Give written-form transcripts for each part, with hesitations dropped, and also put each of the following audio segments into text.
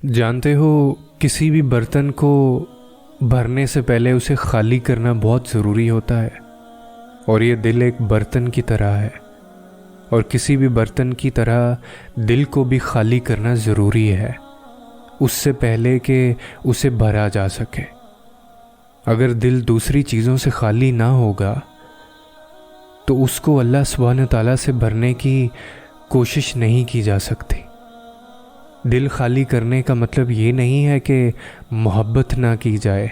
جانتے ہو کسی بھی برتن کو بھرنے سے پہلے اسے خالی کرنا بہت ضروری ہوتا ہے، اور یہ دل ایک برتن کی طرح ہے، اور کسی بھی برتن کی طرح دل کو بھی خالی کرنا ضروری ہے اس سے پہلے کہ اسے بھرا جا سکے۔ اگر دل دوسری چیزوں سے خالی نہ ہوگا تو اس کو اللہ سبحانہ تعالیٰ سے بھرنے کی کوشش نہیں کی جا سکتی۔ دل خالی کرنے کا مطلب یہ نہیں ہے کہ محبت نہ کی جائے،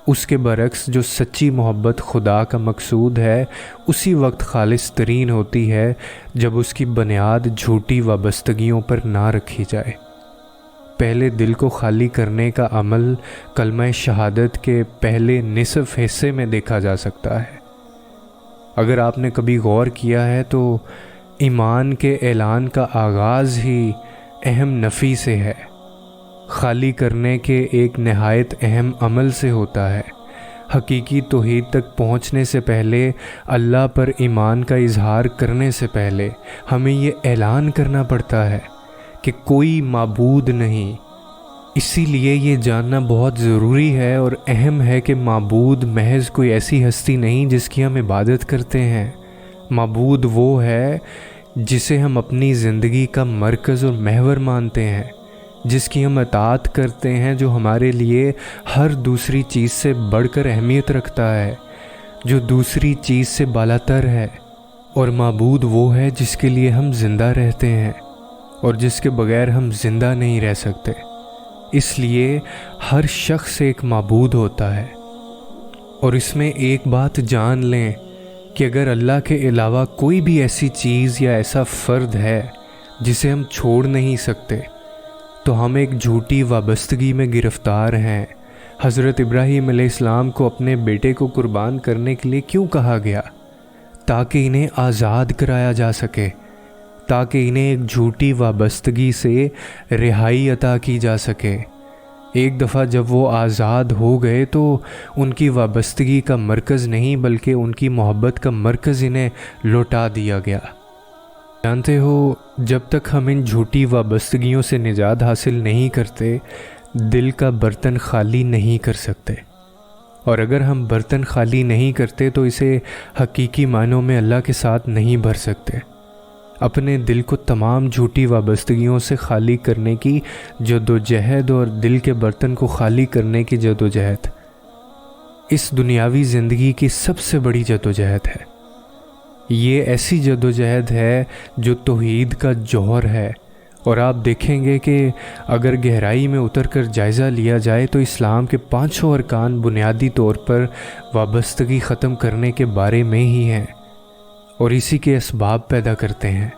اس کے برعکس جو سچی محبت خدا کا مقصود ہے اسی وقت خالص ترین ہوتی ہے جب اس کی بنیاد جھوٹی وابستگیوں پر نہ رکھی جائے۔ پہلے دل کو خالی کرنے کا عمل کلمہ شہادت کے پہلے نصف حصے میں دیکھا جا سکتا ہے۔ اگر آپ نے کبھی غور کیا ہے تو ایمان کے اعلان کا آغاز ہی اہم نفی سے ہے، خالی کرنے کے ایک نہایت اہم عمل سے ہوتا ہے۔ حقیقی توحید تک پہنچنے سے پہلے، اللہ پر ایمان کا اظہار کرنے سے پہلے ہمیں یہ اعلان کرنا پڑتا ہے کہ کوئی معبود نہیں۔ اسی لیے یہ جاننا بہت ضروری ہے اور اہم ہے کہ معبود محض کوئی ایسی ہستی نہیں جس کی ہم عبادت کرتے ہیں۔ معبود وہ ہے جسے ہم اپنی زندگی کا مرکز اور محور مانتے ہیں، جس کی ہم اطاعت کرتے ہیں، جو ہمارے لیے ہر دوسری چیز سے بڑھ کر اہمیت رکھتا ہے، جو دوسری چیز سے بالاتر ہے۔ اور معبود وہ ہے جس کے لیے ہم زندہ رہتے ہیں اور جس کے بغیر ہم زندہ نہیں رہ سکتے۔ اس لیے ہر شخص ایک معبود ہوتا ہے، اور اس میں ایک بات جان لیں کہ اگر اللہ کے علاوہ کوئی بھی ایسی چیز یا ایسا فرد ہے جسے ہم چھوڑ نہیں سکتے تو ہم ایک جھوٹی وابستگی میں گرفتار ہیں۔ حضرت ابراہیم علیہ السلام کو اپنے بیٹے کو قربان کرنے کے لیے کیوں کہا گیا؟ تاکہ انہیں آزاد کرایا جا سکے، تاکہ انہیں ایک جھوٹی وابستگی سے رہائی عطا کی جا سکے۔ ایک دفعہ جب وہ آزاد ہو گئے تو ان کی وابستگی کا مرکز نہیں بلکہ ان کی محبت کا مرکز انہیں لوٹا دیا گیا۔ جانتے ہو جب تک ہم ان جھوٹی وابستگیوں سے نجات حاصل نہیں کرتے، دل کا برتن خالی نہیں کر سکتے، اور اگر ہم برتن خالی نہیں کرتے تو اسے حقیقی معنوں میں اللہ کے ساتھ نہیں بھر سکتے۔ اپنے دل کو تمام جھوٹی وابستگیوں سے خالی کرنے کی جدوجہد اور دل کے برتن کو خالی کرنے کی جدوجہد اس دنیاوی زندگی کی سب سے بڑی جدوجہد ہے۔ یہ ایسی جدوجہد ہے جو توحید کا جوہر ہے، اور آپ دیکھیں گے کہ اگر گہرائی میں اتر کر جائزہ لیا جائے تو اسلام کے 5 ارکان بنیادی طور پر وابستگی ختم کرنے کے بارے میں ہی ہیں اور اسی کے اسباب پیدا کرتے ہیں۔